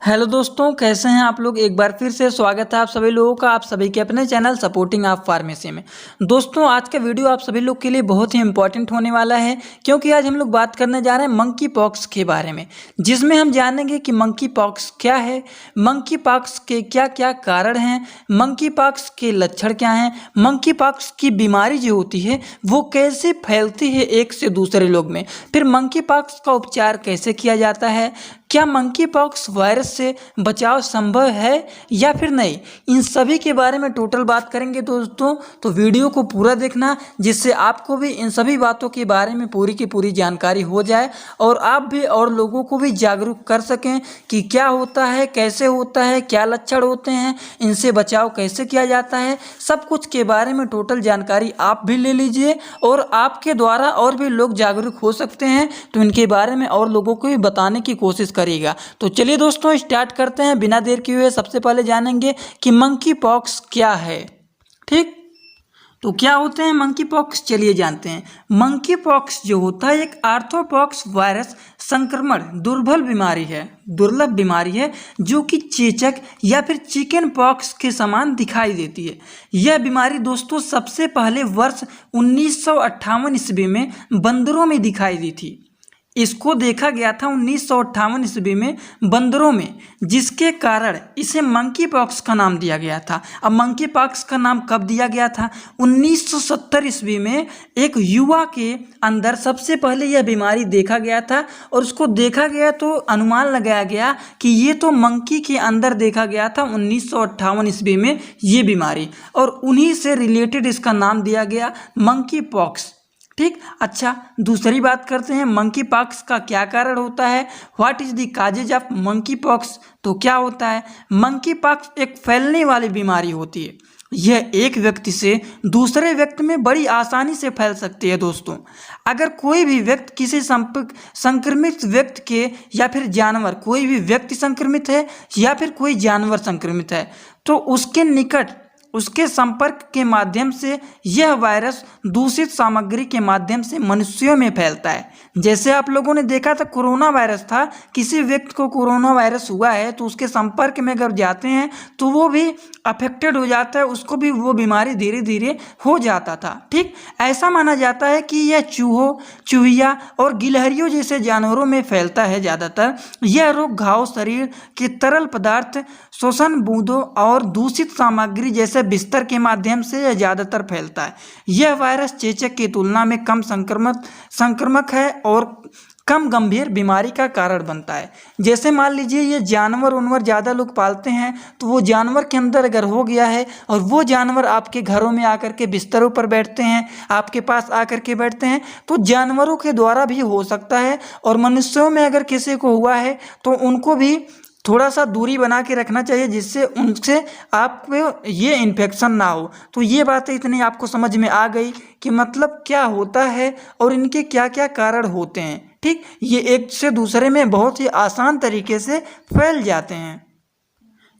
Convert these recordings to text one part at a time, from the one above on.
Hello दोस्तों, कैसे हैं आप लोग। एक बार फिर से स्वागत है आप सभी लोगों का आप सभी के अपने चैनल सपोर्टिंग ऑफ फार्मेसी में। दोस्तों, आज का वीडियो आप सभी लोग के लिए बहुत ही इंपॉर्टेंट होने वाला है, क्योंकि आज हम लोग बात करने जा रहे हैं मंकी पॉक्स के बारे में, जिसमें हम जानेंगे कि मंकी पॉक्स क्या है, मंकी पॉक्स के क्या क्या कारण हैं, मंकी पॉक्स के लक्षण क्या हैं, मंकी पॉक्स की बीमारी जो होती है वो कैसे फैलती है एक से दूसरे लोग में, फिर मंकी पॉक्स का उपचार कैसे किया जाता है, क्या मंकी पॉक्स वायरस से बचाव संभव है या फिर नहीं, इन सभी के बारे में टोटल बात करेंगे दोस्तों। तो वीडियो को पूरा देखना, जिससे आपको भी इन सभी बातों के बारे में पूरी की पूरी जानकारी हो जाए और आप भी और लोगों को भी जागरूक कर सकें कि क्या होता है, कैसे होता है, क्या लक्षण होते हैं, इनसे बचाव कैसे किया जाता है, सब कुछ के बारे में टोटल जानकारी आप भी ले लीजिए और आपके द्वारा और भी लोग जागरूक हो सकते हैं, तो इनके बारे में और लोगों को भी बताने की कोशिश करेगा। तो चलिए दोस्तों, स्टार्ट करते हैं बिना देर किए हुए। सबसे पहले जानेंगे कि मंकी पॉक्स क्या है। ठीक, तो क्या होते हैं मंकी पॉक्स, चलिए जानते हैं। मंकी पॉक्स जो होता है एक आर्थ्रोपॉक्स वायरस संक्रमण दुर्लभ बीमारी है जो कि चेचक या फिर चिकन पॉक्स के समान दिखाई देती है। यह बीमारी दोस्तों सबसे पहले वर्ष 1958 ईस्वी में बंदरों में दिखाई दी थी। इसको देखा गया था 1958 ईस्वी में बंदरों में, जिसके कारण इसे मंकी पॉक्स का नाम दिया गया था। अब मंकी पॉक्स का नाम कब दिया गया था? 1970 ईस्वी में एक युवा के अंदर सबसे पहले यह बीमारी देखा गया था और उसको देखा गया तो अनुमान लगाया गया कि ये तो मंकी के अंदर देखा गया था 1958 ईस्वी में ये बीमारी, और उन्हीं से रिलेटेड इसका नाम दिया गया मंकी पॉक्स। ठीक, अच्छा, दूसरी बात करते हैं मंकी पॉक्स का क्या कारण होता है। What is the causes of monkeypox? तो क्या होता है, मंकी पॉक्स एक फैलने वाली बीमारी होती है। यह एक व्यक्ति से दूसरे व्यक्ति में बड़ी आसानी से फैल सकती है दोस्तों। अगर कोई भी व्यक्ति किसी संक्रमित व्यक्ति के या फिर जानवर, कोई भी व्यक्ति संक्रमित है या फिर कोई जानवर संक्रमित है, तो उसके निकट उसके संपर्क के माध्यम से यह वायरस दूषित सामग्री के माध्यम से मनुष्यों में फैलता है। जैसे आप लोगों ने देखा था कोरोना वायरस था, किसी व्यक्ति को कोरोना वायरस हुआ है तो उसके संपर्क में अगर जाते हैं तो वो भी अफेक्टेड हो जाता है, उसको भी वो बीमारी धीरे धीरे हो जाता था। ठीक, ऐसा माना जाता है कि यह चूहों, चूहिया और गिलहरियों जैसे जानवरों में फैलता है ज़्यादातर। यह रोग घाव, शरीर के तरल पदार्थ, श्वसन बूंदों और दूषित सामग्री जैसे बिस्तर के माध्यम से यह ज़्यादातर फैलता है। यह वायरस चेचक की तुलना में कम संक्रामक है और कम गंभीर बीमारी का कारण बनता है। जैसे मान लीजिए ये जानवर उनवर ज़्यादा लोग पालते हैं, तो वो जानवर के अंदर अगर हो गया है और वो जानवर आपके घरों में आकर के बिस्तरों पर बैठते हैं, आपके पास आकर के बैठते हैं, तो जानवरों के द्वारा भी हो सकता है। और मनुष्यों में अगर किसी को हुआ है तो उनको भी थोड़ा सा दूरी बना के रखना चाहिए, जिससे उनसे आपको ये इन्फेक्शन ना हो। तो ये बातें इतनी आपको समझ में आ गई कि मतलब क्या होता है और इनके क्या क्या कारण होते हैं। ठीक, ये एक से दूसरे में बहुत ही आसान तरीके से फैल जाते हैं।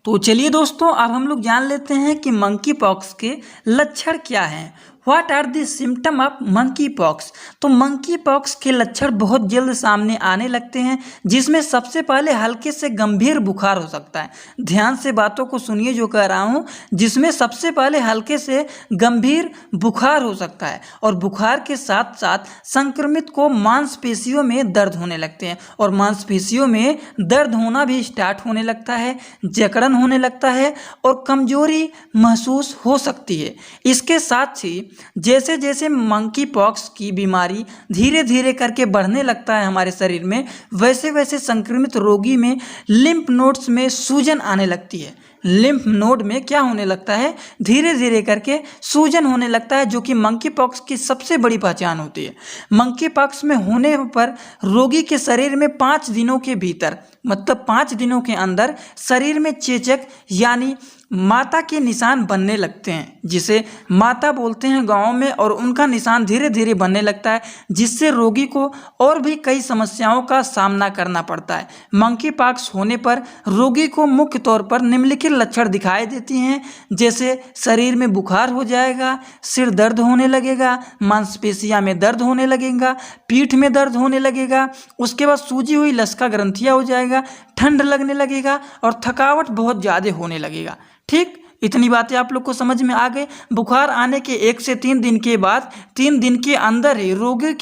तो चलिए दोस्तों, अब हम लोग जान लेते हैं कि मंकी पॉक्स के लक्षण क्या हैं। What are the symptom of monkeypox? तो मंकी पॉक्स के लक्षण बहुत जल्द सामने आने लगते हैं, जिसमें सबसे पहले हल्के से गंभीर बुखार हो सकता है। ध्यान से बातों को सुनिए जो कह रहा हूँ, जिसमें सबसे पहले हल्के से गंभीर बुखार हो सकता है और बुखार के साथ साथ संक्रमित को मांसपेशियों में दर्द होने लगते हैं और मांसपेशियों में दर्द होना भी स्टार्ट होने लगता है, जकड़न होने लगता है और कमजोरी महसूस हो सकती है। इसके साथ ही जैसे जैसे मंकी पॉक्स की बीमारी धीरे धीरे करके बढ़ने लगता है हमारे शरीर में, वैसे वैसे संक्रमित रोगी में लिम्फ नोड्स में सूजन आने लगती है। लिम्फ नोड में क्या होने लगता है, धीरे धीरे करके सूजन होने लगता है, जो कि मंकी पॉक्स की सबसे बड़ी पहचान होती है। मंकी पॉक्स में होने पर रोगी के शरीर में 5 दिनों के भीतर, मतलब 5 दिनों के अंदर शरीर में चेचक यानी माता के निशान बनने लगते हैं, जिसे माता बोलते हैं गाँव में, और उनका निशान धीरे धीरे बनने लगता है, जिससे रोगी को और भी कई समस्याओं का सामना करना पड़ता है। मंकी पॉक्स होने पर रोगी को मुख्य तौर पर निम्नलिखित लक्षण दिखाई देती हैं, जैसे शरीर में बुखार हो जाएगा, सिर दर्द होने लगेगा, मांसपेशियां में दर्द होने लगेगा, पीठ में दर्द होने लगेगा, उसके बाद सूजी हुई लसका ग्रंथियां हो जाएगा, ठंड लगने लगेगा और थकावट बहुत ज़्यादा होने लगेगा। ठीक, इतनी बातें आप लोग को समझ में आ गई। बुखार आने के 1 से 3 दिन के बाद 3 दिन के अंदर ही रोगी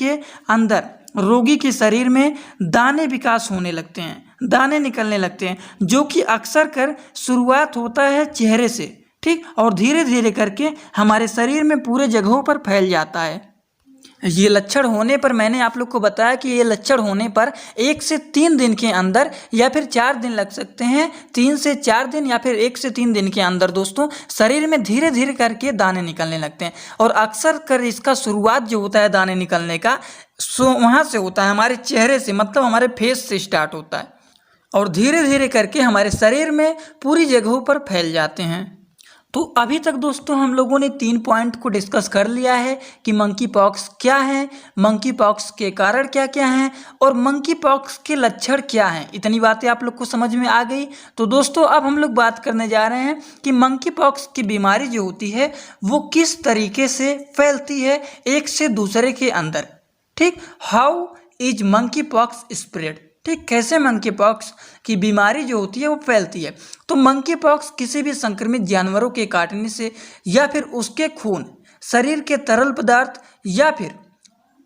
के शरीर में दाने विकास होने लगते हैं, दाने निकलने लगते हैं, जो कि अक्सर कर शुरुआत होता है चेहरे से, ठीक, और धीरे धीरे करके हमारे शरीर में पूरे जगहों पर फैल जाता है। ये लक्षण होने पर मैंने आप लोग को बताया कि ये लक्षण होने पर 1 से 3 दिन के अंदर या फिर 4 दिन लग सकते हैं, 3 से 4 दिन या फिर 1 से 3 दिन के अंदर दोस्तों शरीर में धीरे धीरे करके दाने निकलने लगते हैं। और अक्सर कर इसका शुरुआत जो होता है दाने निकलने का, वहाँ से होता है, हमारे चेहरे से, मतलब हमारे फेस से स्टार्ट होता है और धीरे धीरे करके हमारे शरीर में पूरी जगहों पर फैल जाते हैं। तो अभी तक दोस्तों हम लोगों ने 3 पॉइंट को डिस्कस कर लिया है कि मंकी पॉक्स क्या है, मंकी पॉक्स के कारण क्या क्या हैं और मंकी पॉक्स के लक्षण क्या हैं। इतनी बातें आप लोग को समझ में आ गई। तो दोस्तों अब हम लोग बात करने जा रहे हैं कि मंकी पॉक्स की बीमारी जो होती है वो किस तरीके से फैलती है एक से दूसरे के अंदर। ठीक, how is monkey pox spread, ठीक, कैसे मंकी पॉक्स की बीमारी जो होती है वो फैलती है। तो मंकी पॉक्स किसी भी संक्रमित जानवरों के काटने से या फिर उसके खून, शरीर के तरल पदार्थ या फिर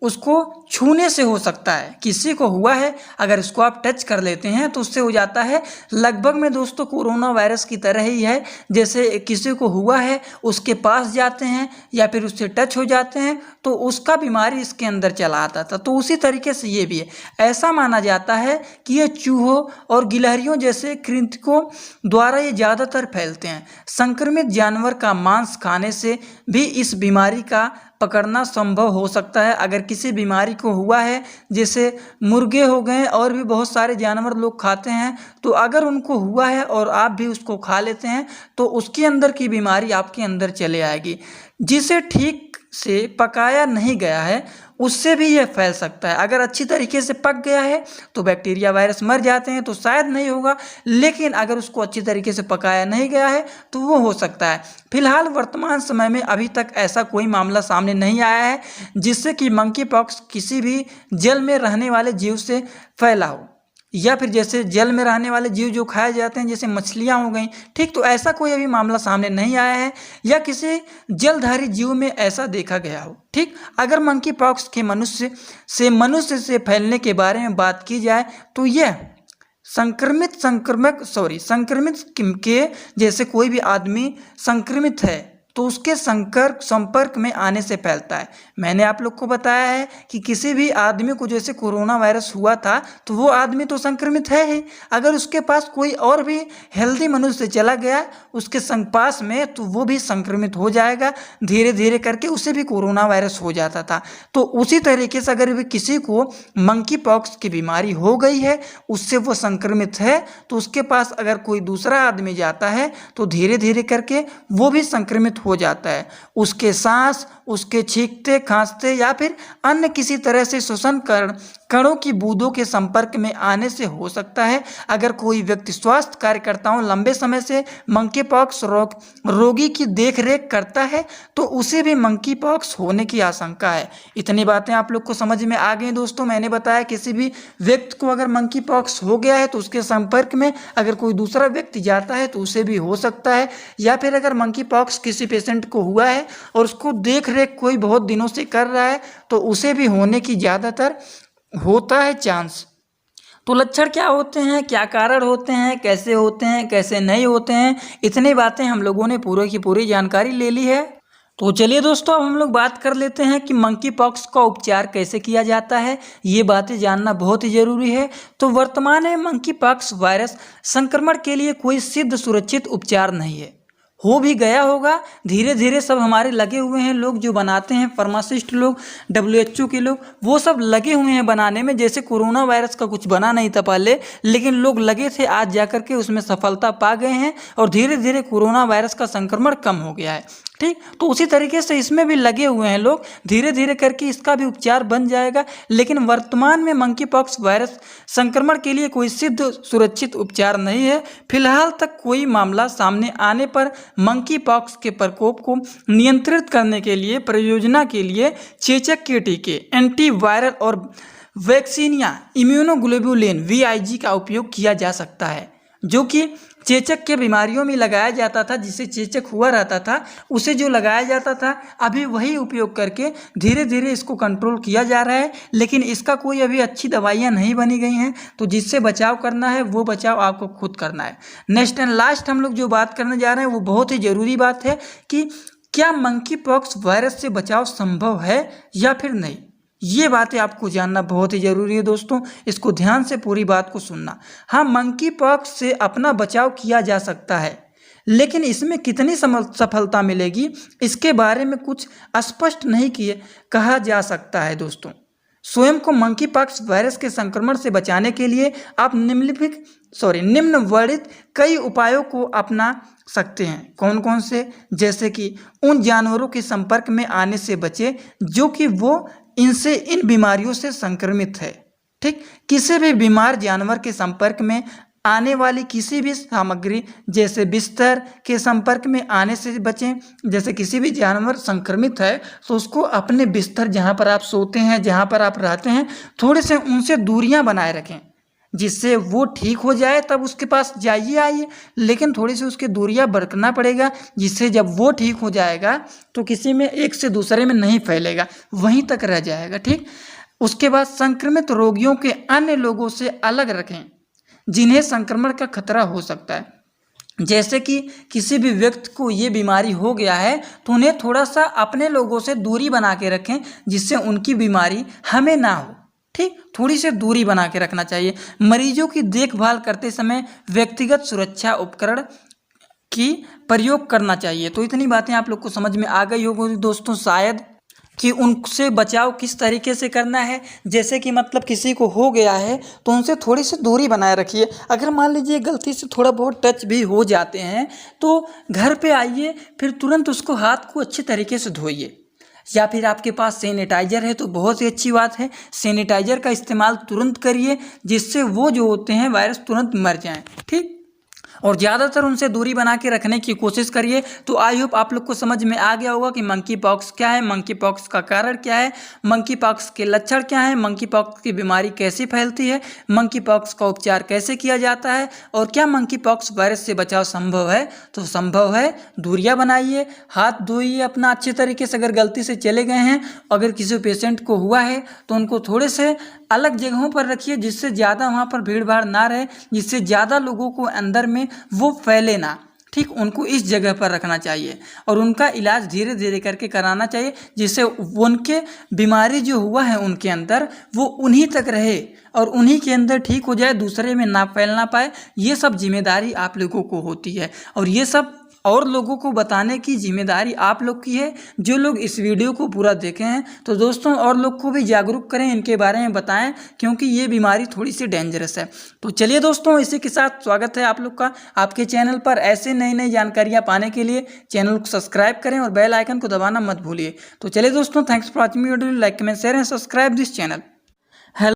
उसको छूने से हो सकता है। किसी को हुआ है, अगर इसको आप टच कर लेते हैं तो उससे हो जाता है। लगभग में दोस्तों कोरोना वायरस की तरह ही है, जैसे किसी को हुआ है उसके पास जाते हैं या फिर उससे टच हो जाते हैं तो उसका बीमारी इसके अंदर चला आता था, तो उसी तरीके से ये भी है। ऐसा माना जाता है कि ये चूहों और गिलहरियों जैसे कृंतकों द्वारा ये ज़्यादातर फैलते हैं। संक्रमित जानवर का मांस खाने से भी इस बीमारी का पकड़ना संभव हो सकता है। अगर किसी बीमारी को हुआ है, जैसे मुर्गे हो गए और भी बहुत सारे जानवर लोग खाते हैं, तो अगर उनको हुआ है और आप भी उसको खा लेते हैं तो उसके अंदर की बीमारी आपके अंदर चले आएगी। जिसे ठीक से पकाया नहीं गया है उससे भी यह फैल सकता है। अगर अच्छी तरीके से पक गया है तो बैक्टीरिया वायरस मर जाते हैं तो शायद नहीं होगा, लेकिन अगर उसको अच्छी तरीके से पकाया नहीं गया है तो वो हो सकता है। फिलहाल वर्तमान समय में अभी तक ऐसा कोई मामला सामने नहीं आया है जिससे कि मंकी पॉक्स किसी भी जल में रहने वाले जीव से फैला हो, या फिर जैसे जल में रहने वाले जीव जो खाए जाते हैं जैसे मछलियाँ हो गई, ठीक, तो ऐसा कोई अभी मामला सामने नहीं आया है या किसी जलधारी जीव में ऐसा देखा गया हो। ठीक, अगर मंकी पॉक्स के मनुष्य से फैलने के बारे में बात की जाए तो यह संक्रमित के जैसे कोई भी आदमी संक्रमित है तो उसके संपर्क में आने से फैलता है। मैंने आप लोग को बताया है कि किसी भी आदमी को जैसे कोरोना वायरस हुआ था तो वो आदमी तो संक्रमित है ही, अगर उसके पास कोई और भी हेल्दी मनुष्य चला गया उसके पास में तो वो भी संक्रमित हो जाएगा, धीरे धीरे करके उसे भी कोरोना वायरस हो जाता था। तो उसी तरीके से अगर भी किसी को मंकी पॉक्स की बीमारी हो गई है, उससे वो संक्रमित है, तो उसके पास अगर कोई दूसरा आदमी जाता है तो धीरे धीरे करके वो भी संक्रमित हो जाता है। उसके सांस, उसके छींकते खांसते या फिर अन्य किसी तरह से श्वसन कणों की बूंदों के संपर्क में आने से हो सकता है। अगर कोई व्यक्ति स्वास्थ्य कार्यकर्ताओं लंबे समय से मंकी पॉक्स रोगी की देखरेख करता है तो उसे भी मंकी पॉक्स होने की आशंका है। इतनी बातें आप लोग को समझ में आ गई दोस्तों। मैंने बताया किसी भी व्यक्ति को अगर मंकी पॉक्स हो गया है तो उसके संपर्क में अगर कोई दूसरा व्यक्ति जाता है तो उसे भी हो सकता है, या फिर अगर मंकी पॉक्स किसी पेशेंट को हुआ है और उसको देख रेख कोई बहुत दिनों से कर रहा है तो उसे भी होने की ज़्यादातर होता है चांस। तो लक्षण क्या होते हैं, क्या कारण होते हैं, कैसे होते हैं, कैसे नहीं होते हैं, इतनी बातें हम लोगों ने पूरे की पूरी जानकारी ले ली है। तो चलिए दोस्तों अब हम लोग बात कर लेते हैं कि मंकी पॉक्स का उपचार कैसे किया जाता है। ये बातें जानना बहुत ही जरूरी है। तो वर्तमान में मंकी पॉक्स वायरस संक्रमण के लिए कोई सिद्ध सुरक्षित उपचार नहीं है। हो भी गया होगा, धीरे धीरे सब हमारे लगे हुए हैं, लोग जो बनाते हैं फार्मासिस्ट लोग, WHO के लोग, वो सब लगे हुए हैं बनाने में। जैसे कोरोना वायरस का कुछ बना नहीं था पहले, लेकिन लोग लगे थे, आज जाकर के उसमें सफलता पा गए हैं और धीरे धीरे कोरोना वायरस का संक्रमण कम हो गया है। ठीक। तो उसी तरीके से इसमें भी लगे हुए हैं लोग, धीरे धीरे करके इसका भी उपचार बन जाएगा। लेकिन वर्तमान में मंकी पॉक्स वायरस संक्रमण के लिए कोई सिद्ध सुरक्षित उपचार नहीं है। फिलहाल तक कोई मामला सामने आने पर मंकी पॉक्स के प्रकोप को नियंत्रित करने के लिए परियोजना के लिए चेचक के टीके, एंटीवायरल और वैक्सीन या इम्यूनोग्लोबुलिन VIG का उपयोग किया जा सकता है, जो कि चेचक के बीमारियों में लगाया जाता था। जिसे चेचक हुआ रहता था उसे जो लगाया जाता था, अभी वही उपयोग करके धीरे धीरे इसको कंट्रोल किया जा रहा है। लेकिन इसका कोई अभी अच्छी दवाइयाँ नहीं बनी गई हैं, तो जिससे बचाव करना है वो बचाव आपको खुद करना है। नेक्स्ट एंड लास्ट हम लोग जो बात करने जा रहे हैं वो बहुत ही ज़रूरी बात है कि क्या मंकी पॉक्स वायरस से बचाव संभव है या फिर नहीं। ये बातें आपको जानना बहुत ही ज़रूरी है दोस्तों, इसको ध्यान से पूरी बात को सुनना। हाँ, मंकी पॉक्स से अपना बचाव किया जा सकता है, लेकिन इसमें कितनी सफलता मिलेगी इसके बारे में कुछ स्पष्ट नहीं कहा जा सकता है दोस्तों। स्वयं को मंकी पॉक्स वायरस के संक्रमण से बचाने के लिए आप निम्नवर्णित कई उपायों को अपना सकते हैं। कौन कौन से? जैसे कि उन जानवरों के संपर्क में आने से बचें जो कि वो इन बीमारियों से संक्रमित है। ठीक। किसी भी बीमार जानवर के संपर्क में आने वाली किसी भी सामग्री जैसे बिस्तर के संपर्क में आने से बचें। जैसे किसी भी जानवर संक्रमित है तो उसको अपने बिस्तर, जहाँ पर आप सोते हैं, जहाँ पर आप रहते हैं, थोड़े से उनसे दूरियां बनाए रखें, जिससे वो ठीक हो जाए तब उसके पास जाइए आइए, लेकिन थोड़ी सी उसके दूरियां बरतना पड़ेगा, जिससे जब वो ठीक हो जाएगा तो किसी में एक से दूसरे में नहीं फैलेगा, वहीं तक रह जाएगा। ठीक। उसके बाद संक्रमित रोगियों के अन्य लोगों से अलग रखें जिन्हें संक्रमण का खतरा हो सकता है। जैसे कि किसी भी व्यक्ति को ये बीमारी हो गया है तो उन्हें थोड़ा सा अपने लोगों से दूरी बना के रखें, जिससे उनकी बीमारी हमें ना हो। ठीक। थोड़ी सी दूरी बना के रखना चाहिए। मरीजों की देखभाल करते समय व्यक्तिगत सुरक्षा उपकरण की प्रयोग करना चाहिए। तो इतनी बातें आप लोग को समझ में आ गई होगी दोस्तों शायद, कि उनसे बचाव किस तरीके से करना है। जैसे कि मतलब किसी को हो गया है तो उनसे थोड़ी सी दूरी बनाए रखिए। अगर मान लीजिए गलती से थोड़ा बहुत टच भी हो जाते हैं तो घर पे आइए, फिर तुरंत उसको हाथ को अच्छी तरीके से धोइए, या फिर आपके पास सैनिटाइज़र है तो बहुत ही अच्छी बात है, सैनिटाइज़र का इस्तेमाल तुरंत करिए, जिससे वो जो होते हैं वायरस तुरंत मर जाएं। ठीक। और ज़्यादातर उनसे दूरी बना के रखने की कोशिश करिए। तो आई होप आप लोग को समझ में आ गया होगा कि मंकी पॉक्स क्या है, मंकी पॉक्स का कारण क्या है, मंकी पॉक्स के लक्षण क्या हैं, मंकी पॉक्स की बीमारी कैसे फैलती है, मंकी पॉक्स का उपचार कैसे किया जाता है, और क्या मंकी पॉक्स वायरस से बचाव संभव है। तो संभव है, दूरियां बनाइए, हाथ धोइए अपना अच्छे तरीके से। अगर गलती से चले गए हैं, अगर किसी पेशेंट को हुआ है तो उनको थोड़े से अलग जगहों पर रखिए, जिससे ज़्यादा वहाँ पर भीड़ भाड़ ना रहे, जिससे ज़्यादा लोगों को अंदर में वो फैले ना। ठीक। उनको इस जगह पर रखना चाहिए और उनका इलाज धीरे धीरे करके कराना चाहिए, जिससे उनके बीमारी जो हुआ है उनके अंदर वो उन्हीं तक रहे और उन्हीं के अंदर ठीक हो जाए, दूसरे में ना फैलना पाए। ये सब जिम्मेदारी आप लोगों को होती है और ये सब और लोगों को बताने की जिम्मेदारी आप लोग की है, जो लोग इस वीडियो को पूरा देखे हैं। तो दोस्तों और लोग को भी जागरूक करें, इनके बारे में बताएं, क्योंकि ये बीमारी थोड़ी सी डेंजरस है। तो चलिए दोस्तों, इसी के साथ स्वागत है आप लोग का आपके चैनल पर। ऐसे नई नई जानकारियाँ पाने के लिए चैनल को सब्सक्राइब करें और बेल आइकन को दबाना मत भूलिए। तो चलिए दोस्तों, thanks for watching video. Like comment share and subscribe this channel.